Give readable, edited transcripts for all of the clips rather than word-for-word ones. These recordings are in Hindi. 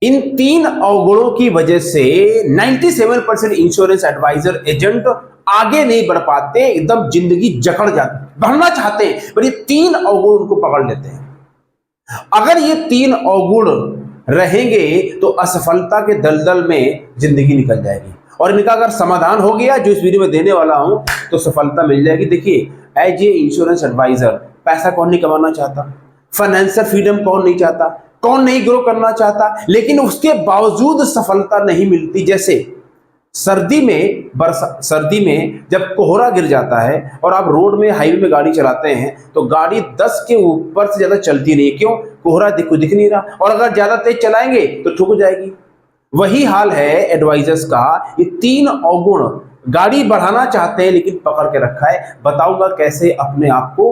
इन तीन अवगुणों की वजह से 97% इंश्योरेंस एडवाइजर एजेंट आगे नहीं बढ़ पाते, एकदम जिंदगी जकड़ जाती, बढ़ना चाहते हैं पर ये तीन अवगुण उनको पकड़ लेते हैं। अगर ये तीन अवगुण रहेंगे तो असफलता के दलदल में जिंदगी निकल जाएगी, और इनका अगर समाधान हो गया जो इस वीडियो में देने वाला हूं तो सफलता मिल जाएगी। देखिए, एज ए इंश्योरेंस एडवाइजर पैसा कौन नहीं कमाना चाहता, फाइनेंशियल फ्रीडम कौन नहीं चाहता, कौन नहीं ग्रो करना चाहता, लेकिन उसके बावजूद सफलता नहीं मिलती। जैसे सर्दी में जब कोहरा गिर जाता है और आप रोड में हाईवे में गाड़ी चलाते हैं तो गाड़ी 10 के ऊपर से ज्यादा चलती नहीं है। क्यों? कोहरा दिख नहीं रहा, और अगर ज्यादा तेज चलाएंगे तो ठुक जाएगी। वही हाल है एडवाइजर्स का। ये तीन अवगुण गाड़ी बढ़ाना चाहते हैं लेकिन पकड़ के रखा है। बताऊंगा कैसे अपने आप को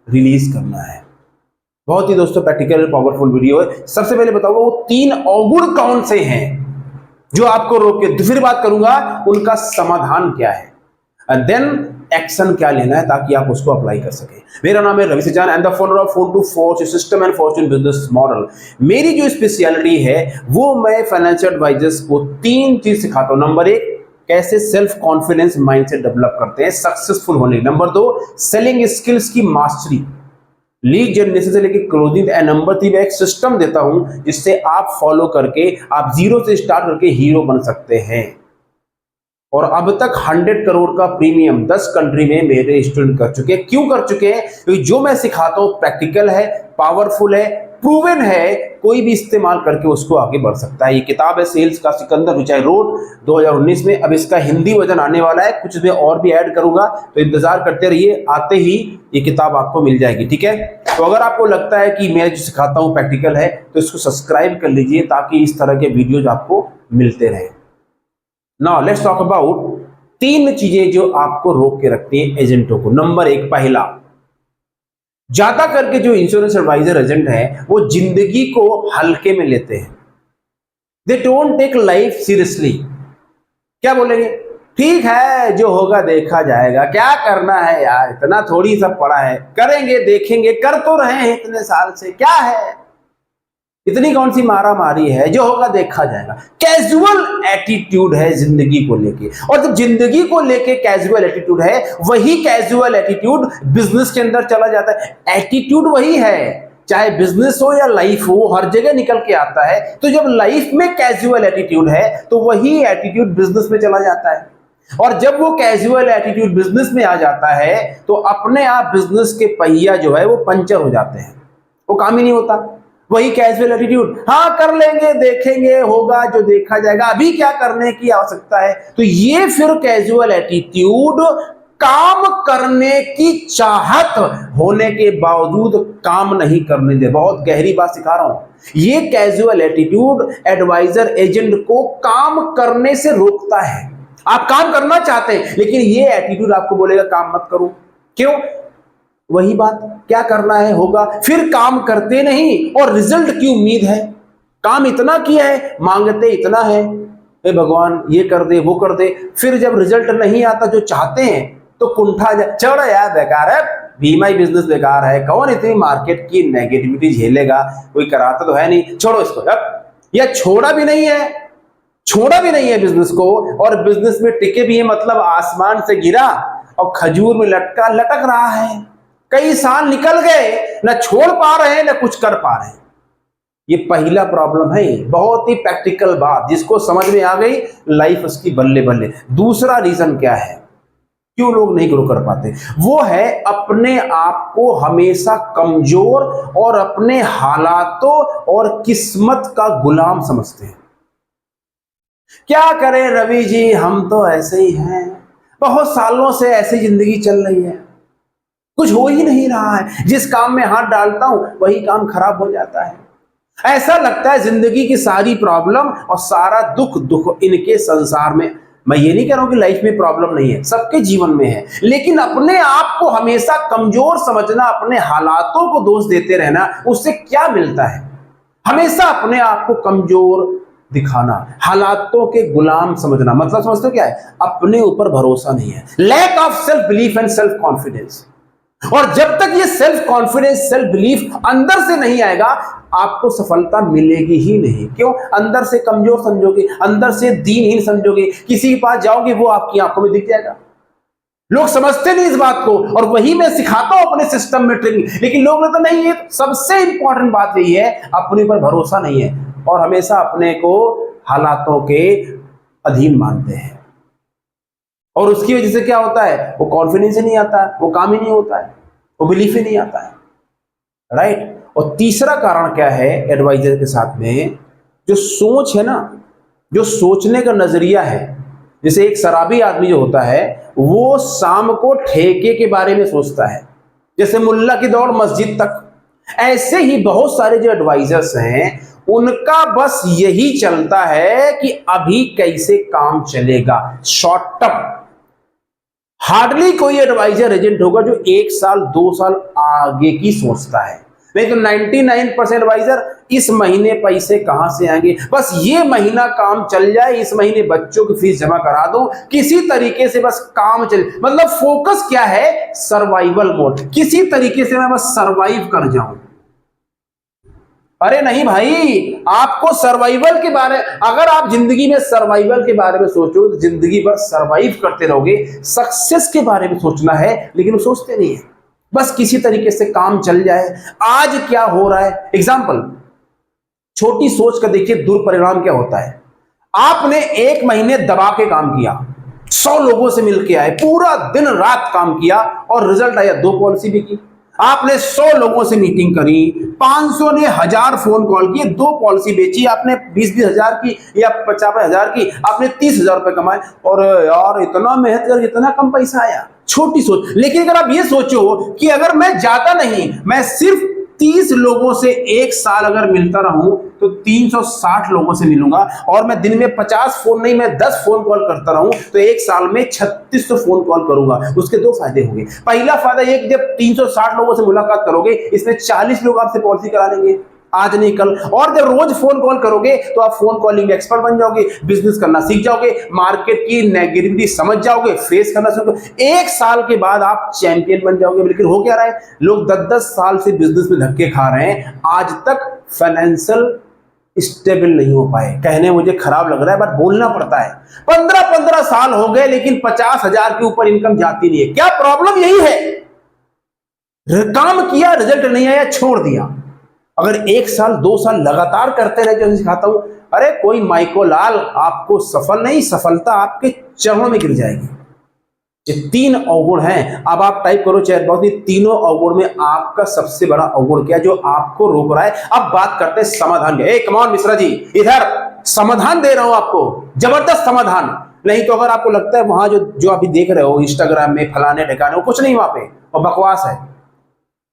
रिलीज करना है। बहुत ही दोस्तों प्रैक्टिकल पावरफुल वीडियो है। सबसे पहले बताऊंगा वो तीन अवगुण कौन से हैं जो आपको रोके, फिर बात करूंगा उनका समाधान क्या है, एंड देन एक्शन क्या लेना है ताकि आप उसको अप्लाई कर सके। मेरा नाम है Ravi Sajan, I am the founder of phone to force system and fortune business model. मेरी जो स्पेशलिटी है वो मैं फाइनेंशियल एडवाइजर्स को तीन चीज सिखाता हूं। नंबर 1, कैसे सेल्फ कॉन्फिडेंस माइंडसेट डेवलप करते हैं सक्सेसफुल होने। नंबर 2, सेलिंग स्किल्स की मास्टरी, लीड जनरेशन से लेकर क्लोजिंग। एंड नंबर 3, मैं एक सिस्टम देता हूं जिससे आप फॉलो करके आप जीरो से स्टार्ट करके हीरो बन सकते हैं। और अब तक 100 करोड़ का प्रीमियम 10 कंट्री में मेरे स्टूडेंट कर चुके हैं। क्यों कर चुके हैं? क्योंकि जो मैं सिखाता हूं प्रैक्टिकल है, पावरफुल है, प्रूवन है, कोई भी इस्तेमाल करके उसको आगे बढ़ सकता है। ये किताब है सेल्स का सिकंदर विच आई रोट 2019 में। अब इसका हिंदी वर्जन आने वाला है, कुछ इसमें और भी ऐड करूंगा, तो इंतजार करते रहिए, आते ही ये किताब आपको मिल जाएगी। ठीक है, तो अगर आपको लगता है कि मैं जो सिखाता हूं प्रैक्टिकल है तो इसको सब्सक्राइब कर लीजिए ताकि इस तरह के वीडियोज आपको मिलते रहे। नाउ लेट्स टॉक अबाउट तीन चीजें जो आपको रोक के रखती हैं एजेंटों को। नंबर 1, पहला, ज्यादा करके जो इंश्योरेंस एडवाइजर एजेंट है वो जिंदगी को हल्के में लेते हैं। They don't take life seriously. क्या बोलेंगे? ठीक है, जो होगा देखा जाएगा, क्या करना है यार, इतना थोड़ी सब पड़ा है, करेंगे देखेंगे, कर तो रहे हैं इतने साल से, क्या है, इतनी कौन सी मारा मारी है, जो होगा देखा जाएगा। कैजुअल एटीट्यूड है जिंदगी को लेके, और जब जिंदगी को लेके कैजुअल एटीट्यूड है, वही कैजुअल एटीट्यूड बिजनेस के अंदर चला जाता है। एटीट्यूड वही है, चाहे बिजनेस हो या लाइफ हो, हर जगह निकल के आता है। तो जब लाइफ में कैजुअल एटीट्यूड है तो वही एटीट्यूड बिजनेस में चला जाता है, और जब वो कैजुअल एटीट्यूड बिजनेस में आ जाता है तो अपने आप बिजनेस के पहिया जो है वो पंचर हो जाते हैं, वो काम ही नहीं होता। वही कैजुअल एटीट्यूड, हाँ कर लेंगे देखेंगे, होगा जो देखा जाएगा, अभी क्या करने की आवश्यकता है। तो ये फिर कैजुअल एटीट्यूड काम करने की चाहत होने के बावजूद काम नहीं करने दे। बहुत गहरी बात सिखा रहा हूं। ये कैजुअल एटीट्यूड एडवाइजर एजेंट को काम करने से रोकता है। आप काम करना चाहते हैं लेकिन ये एटीट्यूड आपको बोलेगा काम मत करो। क्यों? वही बात, क्या करना है होगा, फिर काम करते नहीं, और रिजल्ट की उम्मीद है। काम इतना किया है, मांगते इतना है, हे भगवान ये कर दे वो कर दे, फिर जब रिजल्ट नहीं आता जो चाहते हैं तो कुंठा जा, छोड़ो यार बेकार है, बीमा ही बिजनेस बेकार है, कौन इतनी मार्केट की नेगेटिविटी झेलेगा, कोई कराता तो है नहीं, छोड़ो इसको। अब यह छोड़ा भी नहीं है बिजनेस को, और बिजनेस में टिके भी है, मतलब आसमान से गिरा और खजूर में लटक रहा है। कई साल निकल गए, ना छोड़ पा रहे हैं ना कुछ कर पा रहे हैं। ये पहला प्रॉब्लम है। बहुत ही प्रैक्टिकल बात, जिसको समझ में आ गई लाइफ उसकी बल्ले बल्ले। दूसरा रीजन क्या है क्यों लोग नहीं ग्रो कर पाते? वो है अपने आप को हमेशा कमजोर और अपने हालातों और किस्मत का गुलाम समझते हैं। क्या करें रवि जी, हम तो ऐसे ही हैं, बहुत सालों से ऐसी जिंदगी चल रही है, कुछ हो ही नहीं रहा है, जिस काम में हाथ डालता हूं वही काम खराब हो जाता है। ऐसा लगता है जिंदगी की सारी प्रॉब्लम और सारा दुख इनके संसार में। मैं ये नहीं कह रहा हूं कि लाइफ में प्रॉब्लम नहीं है, सबके जीवन में है, लेकिन अपने आप को हमेशा कमजोर समझना, अपने हालातों को दोष देते रहना, उससे क्या मिलता है? हमेशा अपने आप को कमजोर दिखाना, हालातों के गुलाम समझना, मतलब समझते हो क्या है? अपने ऊपर भरोसा नहीं है, lack of self belief and self confidence. और जब तक ये सेल्फ कॉन्फिडेंस, सेल्फ बिलीफ अंदर से नहीं आएगा, आपको सफलता मिलेगी ही नहीं। क्यों? अंदर से कमजोर समझोगे, अंदर से दीनहीन समझोगे, किसी के पास जाओगे वो आपकी आंखों में दिख जाएगा। लोग समझते नहीं इस बात को, और वही मैं सिखाता हूं अपने सिस्टम में ट्रेनिंग। लेकिन लोग तो नहीं, ये सबसे इंपॉर्टेंट बात यही है, अपने पर भरोसा नहीं है और हमेशा अपने को हालातों के अधीन मानते हैं। और उसकी वजह से क्या होता है? वो कॉन्फिडेंस ही नहीं आता है, वो काम ही नहीं होता है, वो बिलीफ ही नहीं आता है, राइट। और तीसरा कारण क्या है एडवाइजर के साथ में? जो सोच है ना, जो सोचने का नजरिया है। जैसे एक शराबी आदमी जो होता है वो शाम को ठेके के बारे में सोचता है, जैसे मुल्ला की दौड़ मस्जिद तक। ऐसे ही बहुत सारे जो एडवाइजर्स हैं उनका बस यही चलता है कि अभी कैसे काम चलेगा, शॉर्ट टर्म। हार्डली कोई एडवाइजर एजेंट होगा जो 1 साल 2 साल आगे की सोचता है। नहीं तो 99% एडवाइजर इस महीने पैसे कहां से आएंगे, बस ये महीना काम चल जाए, इस महीने बच्चों की फीस जमा करा दो, किसी तरीके से बस काम चले। मतलब फोकस क्या है? Survival mode. किसी तरीके से मैं बस सर्वाइव कर जाऊं। अरे नहीं भाई, आपको सर्वाइवल के बारे, अगर आप जिंदगी में सर्वाइवल के बारे में सोचो तो जिंदगी भर सर्वाइव करते रहोगे। सक्सेस के बारे में सोचना है, लेकिन वो सोचते नहीं है, बस किसी तरीके से काम चल जाए। आज क्या हो रहा है, एग्जाम्पल, छोटी सोच का देखिए दुष्परिणाम क्या होता है। आपने 1 महीने दबा के काम किया, 100 लोगों से मिलके आए, पूरा दिन रात काम किया और रिजल्ट आया 2 पॉलिसी भी की। आपने 100 लोगों से मीटिंग करी, 500 ने 1000 फोन कॉल किए, 2 पॉलिसी बेची, आपने 20-20 हजार की या 50-50 हजार की, आपने 30,000 रुपए कमाए। और यार इतना मेहनत कर इतना कम पैसा आया। छोटी सोच। लेकिन अगर आप ये सोचो कि अगर मैं ज्यादा नहीं, मैं सिर्फ 30 लोगों से 1 साल अगर मिलता रहूं तो 360 लोगों से मिलूंगा, और मैं दिन में 50 फोन नहीं, मैं 10 फोन कॉल करता रहूं तो 1 साल में 3600 फोन कॉल करूंगा। उसके 2 फायदे होंगे। पहला फायदा ये कि जब 360 लोगों से मुलाकात करोगे, इसमें 40 लोग आपसे पॉलिसी करा लेंगे, आज नहीं कल। और जब रोज फोन कॉल करोगे तो आप फोन कॉलिंग एक्सपर्ट बन जाओगे, बिजनेस करना सीख जाओगे, मार्केट की नेगेटिविटी समझ जाओगे, फेस करना सीखोगे। 1 साल के बाद आप चैंपियन बन जाओगे। लेकिन हो क्या रहा है, लोग 10-10 साल से बिजनेस में धक्के खा रहे हैं, आज तक फाइनेंशियल स्टेबल नहीं हो पाए। कहने मुझे खराब लग रहा है बट बोलना पड़ता है। 15-15 साल हो गए लेकिन 50,000 के ऊपर इनकम जाती नहीं है। क्या प्रॉब्लम? यही है, काम किया, रिजल्ट नहीं आया, छोड़ दिया। अगर 1 साल 2 साल लगातार करते रहे, जो सिखाता हूं, अरे कोई माइको लाल आपको सफल नहीं, सफलता आपके चरणों में गिर जाएगी। ये 3 अवगुण हैं। अब आप टाइप करो चैट बॉक्स में, तीनों अवगुण में आपका सबसे बड़ा अवगुण क्या है जो आपको रोक रहा है। अब बात करते हैं समाधान के। कम ऑन मिश्रा जी, इधर समाधान दे रहा हूं आपको, जबरदस्त समाधान। नहीं तो अगर आपको लगता है वहां जो अभी देख रहे हो इंस्टाग्राम में फलाने ठिकाने, वो कुछ नहीं वहां पे और बकवास है,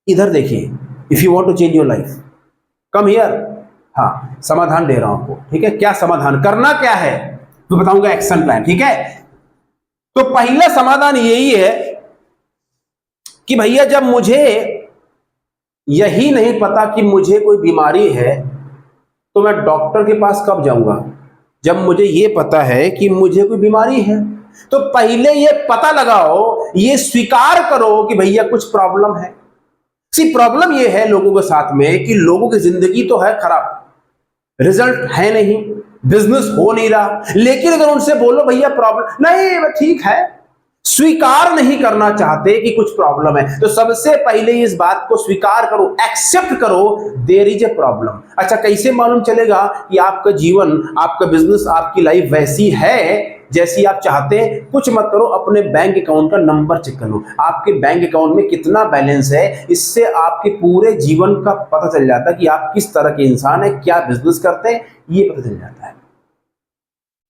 इधर देखिए। If you want to change your life, come here. हाँ, समाधान दे रहा हूं आपको, ठीक है। क्या समाधान, करना क्या है तो बताऊंगा, एक्शन प्लान, ठीक है। तो पहला समाधान यही है कि भैया जब मुझे यही नहीं पता कि मुझे कोई बीमारी है तो मैं डॉक्टर के पास कब जाऊंगा। जब मुझे ये पता है कि मुझे कोई बीमारी है तो पहले ये पता लगाओ, ये स्वीकार करो कि भैया कुछ प्रॉब्लम है। प्रॉब्लम ये है लोगों के साथ में कि लोगों की जिंदगी तो है खराब, रिजल्ट है नहीं, बिजनेस हो नहीं रहा। लेकिन अगर उनसे बोलो भैया प्रॉब्लम नहीं, ठीक है, स्वीकार नहीं करना चाहते कि कुछ प्रॉब्लम है, तो सबसे पहले इस बात को स्वीकार करो, एक्सेप्ट करो, देयर इज ए प्रॉब्लम। अच्छा, कैसे मालूम चलेगा कि आपका जीवन, आपका बिजनेस, आपकी लाइफ वैसी है जैसी आप चाहते हैं? कुछ मत करो, अपने बैंक अकाउंट का नंबर चेक कर लो, आपके बैंक अकाउंट में कितना बैलेंस है। इससे आपके पूरे जीवन का पता चल जाता है कि आप किस तरह के इंसान है, क्या बिजनेस करते हैं, ये पता चल जाता है।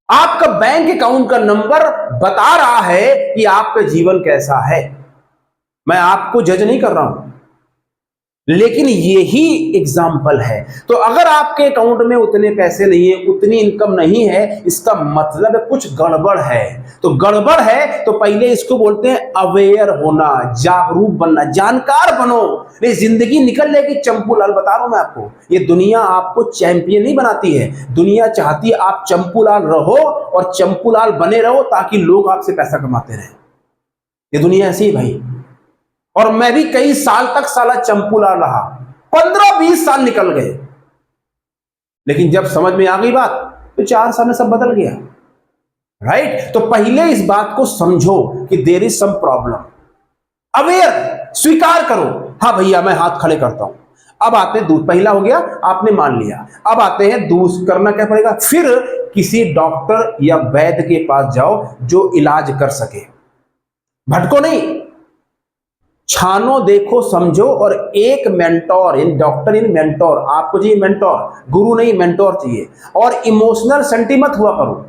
आपका बैंक अकाउंट का नंबर बता रहा है कि आपका जीवन कैसा है। मैं आपको जज नहीं कर रहा हूं, लेकिन यही एग्जाम्पल है। तो अगर आपके अकाउंट में उतने पैसे नहीं है, उतनी इनकम नहीं है, इसका मतलब है कुछ गड़बड़ है। तो गड़बड़ है तो पहले इसको बोलते हैं अवेयर होना, जागरूक बनना, जानकार बनो। नहीं, जिंदगी निकल जाएगी चंपू लाल। बता रहा हूं मैं आपको, ये दुनिया आपको चैंपियन नहीं बनाती है, दुनिया चाहती है आप चंपू लाल रहो और चंपू लाल बने रहो ताकि लोग आपसे पैसा कमाते रहे। ये दुनिया ऐसी है भाई। और मैं भी कई साल तक साला चंपूला रहा, 15-20 साल निकल गए, लेकिन जब समझ में आ गई बात तो 4 साल में सब बदल गया। राइट? तो पहले इस बात को समझो कि there is some problem, aware, स्वीकार करो, हाँ भैया मैं हाथ खड़े करता हूं। अब आते हैं दूसरा, पहला हो गया आपने मान लिया, अब आते हैं दूसरा करना क्या पड़ेगा, फिर किसी डॉक्टर या वैद्य के पास जाओ जो इलाज कर सके। भटको नहीं, छानो, देखो, समझो, और एक mentor, in doctor in mentor, आपको चाहिए मेंटोर, गुरु नहीं मेंटोर चाहिए। और इमोशनल सेंटी मत हुआ करो,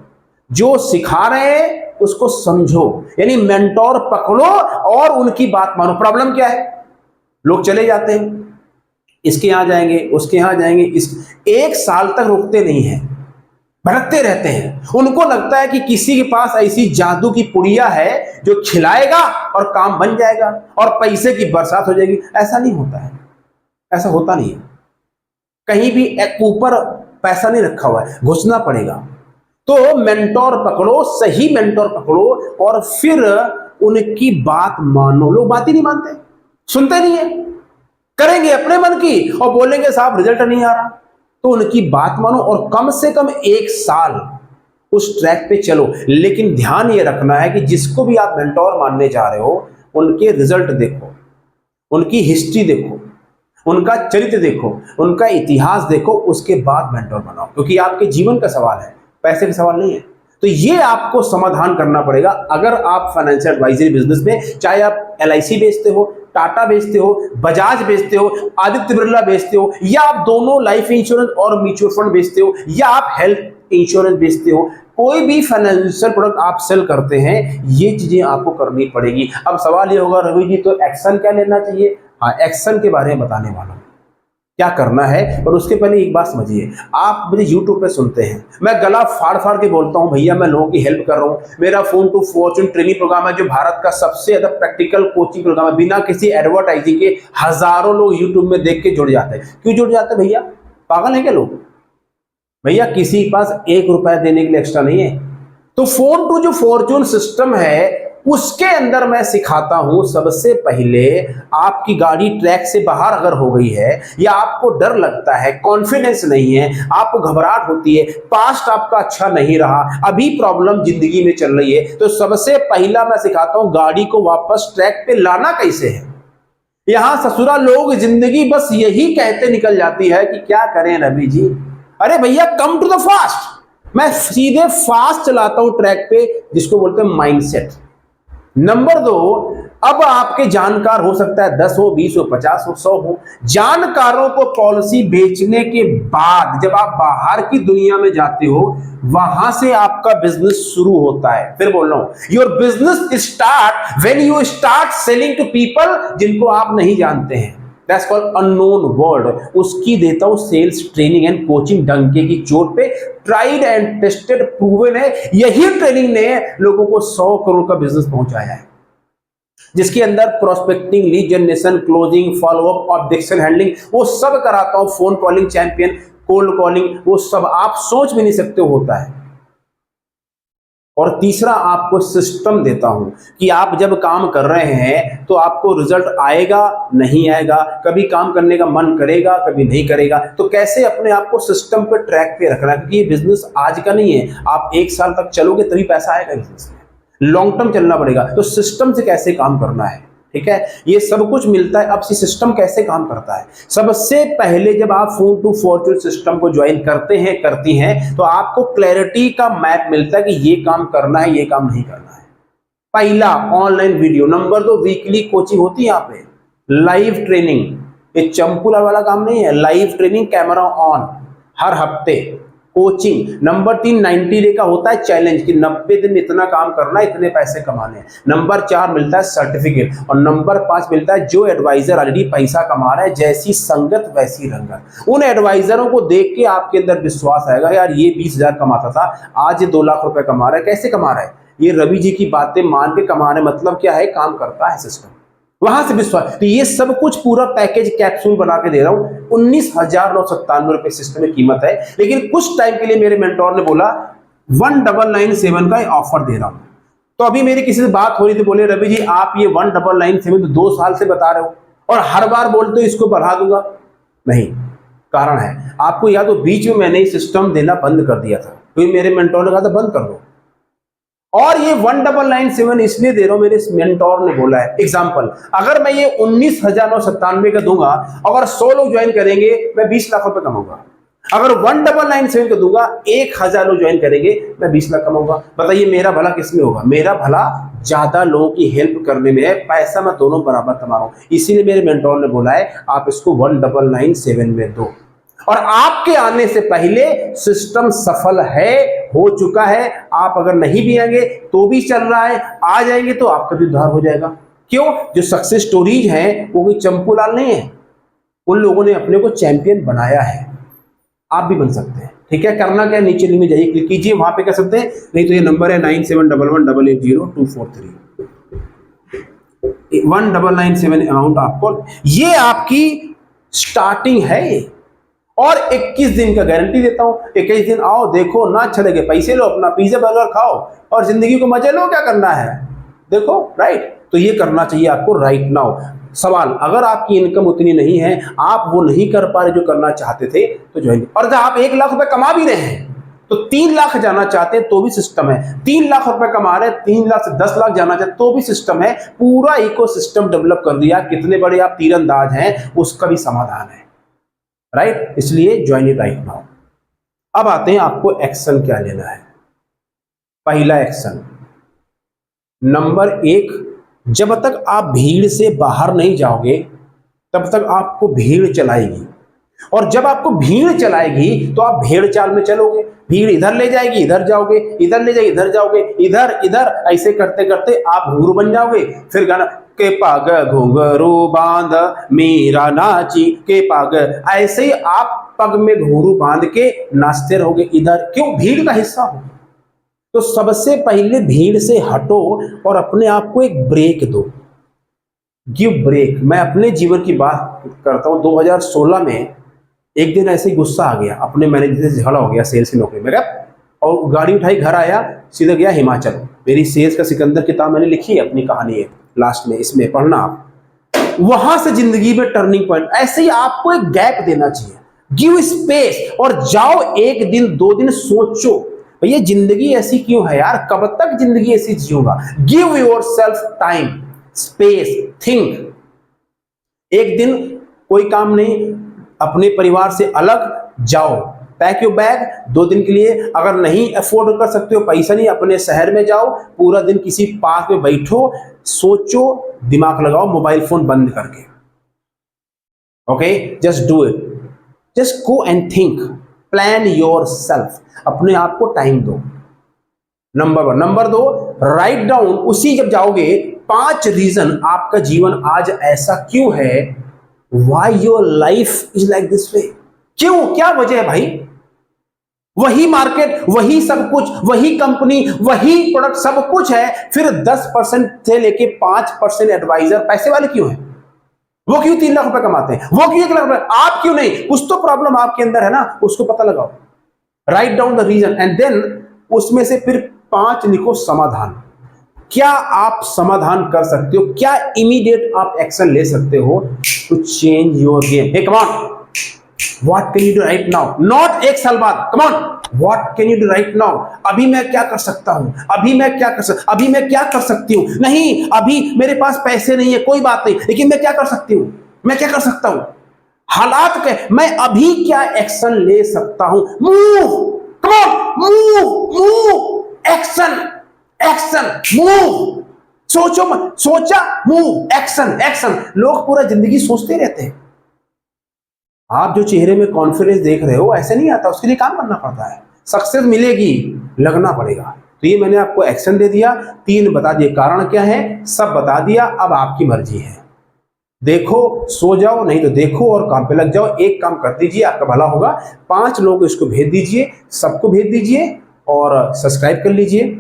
जो सिखा रहे हैं उसको समझो, यानी मेंटोर पकड़ो और उनकी बात मानो। प्रॉब्लम क्या है, लोग चले जाते हैं, इसके यहां जाएंगे, उसके यहां जाएंगे, इस 1 साल तक रुकते नहीं हैं, भटकते रहते हैं। उनको लगता है कि किसी के पास ऐसी जादू की पुड़िया है जो खिलाएगा और काम बन जाएगा और पैसे की बरसात हो जाएगी। ऐसा नहीं होता है, ऐसा होता नहीं है। कहीं भी ऊपर पैसा नहीं रखा हुआ है, घुसना पड़ेगा। तो मेंटोर पकड़ो, सही मेंटोर पकड़ो और फिर उनकी बात मानो। लोग बात ही नहीं मानते, सुनते नहीं है, करेंगे अपने मन की और बोलेंगे साहब रिजल्ट नहीं आ रहा। तो उनकी बात मानो और कम से कम 1 साल उस ट्रैक पे चलो। लेकिन ध्यान ये रखना है कि जिसको भी आप मेंटोर मानने जा रहे हो, उनके रिजल्ट देखो, उनकी हिस्ट्री देखो, उनका चरित्र देखो, उनका इतिहास देखो, उसके बाद मेंटोर बनाओ। क्योंकि आपके जीवन का सवाल है, पैसे का सवाल नहीं है। तो ये आपको समाधान करना पड़ेगा। अगर आप फाइनेंशियल एडवाइजरी बिजनेस में, चाहे आप LIC बेचते हो, टाटा बेचते हो, बजाज बेचते हो, आदित्य बिरला बेचते हो, या आप दोनों लाइफ इंश्योरेंस और म्यूचुअल फंड बेचते हो, या आप हेल्थ इंश्योरेंस बेचते हो, कोई भी फाइनेंशियल प्रोडक्ट आप सेल करते हैं, ये चीजें आपको करनी पड़ेगी। अब सवाल ये होगा रवि जी तो एक्शन क्या लेना चाहिए? हाँ, एक्शन के बारे में बताने वाला हूं, क्या करना है। पर उसके पहले एक बात समझिए, आप मुझे YouTube पे सुनते हैं, मैं गला फाड़ फाड़ के बोलता हूं भैया मैं लोगों की हेल्प कर रहा हूं। मेरा phone to fortune training program है जो भारत का सबसे ज्यादा प्रैक्टिकल कोचिंग प्रोग्राम है। बिना किसी एडवर्टाइजिंग के हजारों लोग YouTube में देख के जुड़ जाते हैं। क्यों जुड़ जाते हैं भैया? पागल है क्या लोग? भैया किसी के पास 1 रुपया देने के लिए एक्स्ट्रा नहीं है। तो फोन टू जो फॉर्च्यून सिस्टम है उसके अंदर मैं सिखाता हूं, सबसे पहले आपकी गाड़ी ट्रैक से बाहर अगर हो गई है, या आपको डर लगता है, कॉन्फिडेंस नहीं है, आपको घबराहट होती है, पास्ट आपका अच्छा नहीं रहा, अभी प्रॉब्लम जिंदगी में चल रही है, तो सबसे पहला मैं सिखाता हूं गाड़ी को वापस ट्रैक पे लाना कैसे है। यहां ससुरा लोग जिंदगी बस यही कहते निकल जाती है कि क्या करें रवि जी। अरे भैया कम टू द फास्ट। मैं सीधे फास्ट चलाता हूं ट्रैक पे, जिसको बोलते हैं माइंडसेट। नंबर 2, अब आपके जानकार हो सकता है 10 हो, 20 हो, 50 हो, 100 हो, जानकारों को पॉलिसी बेचने के बाद जब आप बाहर की दुनिया में जाते हो, वहां से आपका बिजनेस शुरू होता है। फिर बोल रहा हूं, your business start when you start selling to people जिनको आप नहीं जानते हैं। That's called unknown world। उसकी देता हूं सेल्स ट्रेनिंग एंड कोचिंग, डंके की चोट पे, ट्राइड एंड टेस्टेड, प्रूवन है। यही ट्रेनिंग ने लोगों को 100 करोड़ का बिजनेस पहुंचाया है, जिसके अंदर prospecting, lead generation, closing, follow up, objection handling, वो सब कराता हूं। Phone calling champion, cold calling, वो सब आप सोच भी नहीं सकते होता है। और तीसरा आपको सिस्टम देता हूं कि आप जब काम कर रहे हैं तो आपको रिजल्ट आएगा, नहीं आएगा, कभी काम करने का मन करेगा, कभी नहीं करेगा। तो कैसे अपने आप को सिस्टम पे ट्रैक पे रखना है, क्योंकि ये बिजनेस आज का नहीं है। आप 1 साल तक चलोगे तभी पैसा आएगा बिजनेस में, लॉन्ग टर्म चलना पड़ेगा। तो सिस्टम से कैसे काम करना है, ठीक है, ये सब कुछ मिलता है। अब सिस्टम कैसे काम करता है, सबसे पहले जब आप फोन टू फॉर्च्यून सिस्टम को ज्वाइन करते हैं, करती हैं, तो आपको क्लैरिटी का मैप मिलता है कि ये काम करना है, ये काम नहीं करना है। पहला online video. Number 2 weekly coaching होती है यहाँ पे, लाइव ट्रेनिंग। ये चंपुला वाला काम नहीं है, लाइव ट्रेनिंग, कैमरा ऑन, हर हफ्ते कोचिंग। नंबर 3 90 डे का होता है चैलेंज कि 90 दिन इतना काम करना है, इतने पैसे कमाने हैं। नंबर 4 मिलता है सर्टिफिकेट, और नंबर 5 मिलता है जो एडवाइजर ऑलरेडी पैसा कमा रहा है, जैसी संगत वैसी रंगत। उन एडवाइजरों को देख के आपके अंदर विश्वास आएगा, यार ये 20,000 कमाता था, आज ये 2 लाख रुपए कमा रहा है। कैसे कमा रहा है? ये रवि जी की बातें मान के कमा रहे, मतलब क्या है, काम करता है सिस्टम, वहां से विश्वास। तो ये सब कुछ पूरा पैकेज कैप्सूल बना के दे रहा हूं। 19,997 रुपए सिस्टम में कीमत है। लेकिन कुछ टाइम के लिए मेरे मेंटोर ने बोला 1997 का ऑफर दे रहा हूं। तो अभी मेरी किसी से बात हो रही थी, बोले रवि जी आप ये 1997 तो 2 साल से बता रहे हो और हर बार बोलते हो इसको बढ़ा दूंगा। नहीं, कारण है आपको याद हो बीच में मैंने सिस्टम देना बंद कर दिया था, क्योंकि मेरे मेंटोर ने कहा था बंद कर दो। और ये 1997 इसलिए दे रहा हूं, मेरे मेंटोर ने बोला है। एग्जांपल, अगर मैं ये 19,997 का दूंगा, अगर 100 लोग ज्वाइन करेंगे मैं 20 लाख रुपए कमाऊंगा। अगर 1997 का दूंगा, 1000 लोग ज्वाइन करेंगे मैं 20 लाख कमाऊंगा। बताइए मेरा भला किसमें होगा? मेरा भला ज्यादा लोगों की हेल्प करने में है, पैसा मैं दोनों बराबर कमा रहा हूं। इसीलिए मेरे मेंटोर ने बोला है आप इसको 1997 में दो। और आपके आने से पहले सिस्टम सफल है, हो चुका है। आप अगर नहीं भी आएंगे तो भी चल रहा है, आ जाएंगे तो आपका भी उद्धार हो जाएगा। क्यों? जो सक्सेस स्टोरीज हैं वो कोई चंपूलाल नहीं है, उन लोगों ने अपने को चैंपियन बनाया है। आप भी बन सकते हैं। ठीक है, करना क्या? नीचे लिंक में जाइए, क्लिक कीजिए, वहां पे कर सकते हैं। नहीं तो ये नंबर है 9711880243 1997 अमाउंट आपको, ये आपकी स्टार्टिंग है। और 21 दिन का गारंटी देता हूं। 21 दिन आओ, देखो, ना अच्छा लगे पैसे लो, अपना पिज्जा बर्गर खाओ और जिंदगी को मजे लो। क्या करना है देखो, राइट? तो ये करना चाहिए आपको राइट नाउ। सवाल, अगर आपकी इनकम उतनी नहीं है, आप वो नहीं कर पा रहे जो करना चाहते थे, तो ज्वाइन। और जब आप 1 लाख रुपए कमा भी रहे हैं तो 3 लाख जाना चाहते हैं तो भी सिस्टम है। 3 लाख रुपए कमा रहे हैं, 3 लाख से 10 लाख जाना चाहते तो भी सिस्टम है। पूरा इकोसिस्टम डेवलप कर दिया। कितने बड़े आप तीरंदाज हैं उसका भी समाधान है, राइट? इसलिए ज्वाइन इट राइट नाउ। अब आते हैं आपको एक्शन क्या लेना है। पहला एक्शन, नंबर 1, जब तक आप भीड़ से बाहर नहीं जाओगे तब तक आपको भीड़ चलाएगी। और जब आपको भीड़ चलाएगी तो आप भेड़ चाल में चलोगे। भीड़ इधर ले जाएगी, इधर जाओगे, इधर ले जाएगी, इधर जाओगे, इधर इधर, ऐसे करते करते आप घुंघरू बन जाओगे। फिर गाना के पाग घुंघरू बांध मीरा नाची के पाग, ऐसे ही आप पग में घुंघरू बांध के नाचते रहोगे इधर। क्यों? भीड़ का हिस्सा हो। तो सबसे पहले भीड़ से हटो और अपने आप को एक ब्रेक दो। Give break. मैं अपने जीवन की बात करता हूं। 2016 में एक दिन ऐसे ही गुस्सा आ गया, अपने मैनेजर से झगड़ा हो गया सेल्स की नौकरी में, और गाड़ी उठाई, घर आया, सीधा गया हिमाचल। मेरी सेल्स का सिकंदर किताब मैंने लिखी है, अपनी कहानी है, लास्ट में इसमें पढ़ना आप। वहां से जिंदगी में टर्निंग पॉइंट। ऐसे ही आपको एक गैप देना चाहिए, गिव स्पेस, और जाओ 1 दिन 2 दिन सोचो भैया जिंदगी ऐसी क्यों है यार, कब तक जिंदगी ऐसी जीऊंगा। Give yourself time, space, think. एक दिन कोई काम नहीं, अपने परिवार से अलग जाओ, पैक योर बैग 2 दिन के लिए। अगर नहीं अफोर्ड कर सकते हो, पैसा नहीं, अपने शहर में जाओ, पूरा दिन किसी पार्क में बैठो, सोचो, दिमाग लगाओ, मोबाइल फोन बंद करके। Okay, just do it, just go and think, plan your self. अपने आप को टाइम दो। नंबर 1। Number 2, write down. उसी जब जाओगे 5 रीजन आपका जीवन आज ऐसा क्यों है, why your life is like this way. क्यों, क्या वजह है भाई? वही मार्केट, वही सब कुछ, वही कंपनी, वही प्रोडक्ट, सब कुछ है, फिर 10% से लेके 5% एडवाइजर पैसे वाले क्यों है? वो क्यों 3 लाख रुपए कमाते हैं? वो क्यों 1 लाख रुपए? आप क्यों नहीं? कुछ तो प्रॉब्लम आपके अंदर है ना, उसको पता लगाओ। Write down the reason and then उसमें से फिर 5 लिखो समाधान। क्या आप समाधान कर सकते हो? क्या इमीडिएट आप एक्शन ले सकते हो to change your game? Hey come on, what can you do right now? Not 1 साल बाद, come on, what can you do right now? अभी मैं क्या कर सकता हूं? अभी मैं क्या कर सकती हूं? नहीं, अभी मेरे पास पैसे नहीं है, कोई बात नहीं, लेकिन मैं क्या कर सकती हूं? मैं क्या कर सकता हूं? हालात के मैं अभी क्या एक्शन ले सकता हूं? Move, come on, move, action, move. सोचो मत, सोचा, मूव, एक्शन। लोग पूरा जिंदगी सोचते रहते हैं। आप जो चेहरे में कॉन्फिडेंस देख रहे हो ऐसे नहीं आता, उसके लिए काम करना पड़ता है। सक्सेस मिलेगी, लगना पड़ेगा। तो ये मैंने आपको एक्शन दे दिया, 3 बता दिए, कारण क्या है सब बता दिया। अब आपकी मर्जी है, देखो, सो जाओ, नहीं तो देखो और काम पे लग जाओ। एक काम कर दीजिए, आपका भला होगा। 5 लोगों को इसको भेज दीजिए, सबको भेज दीजिए और सब्सक्राइब कर लीजिए।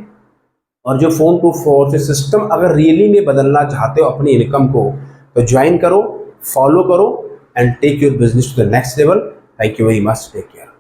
और जो फोन टू फोर सिस्टम अगर रियली में बदलना चाहते हो अपनी इनकम को, तो ज्वाइन करो, फॉलो करो and take your business to the next level. Thank you very much, take care.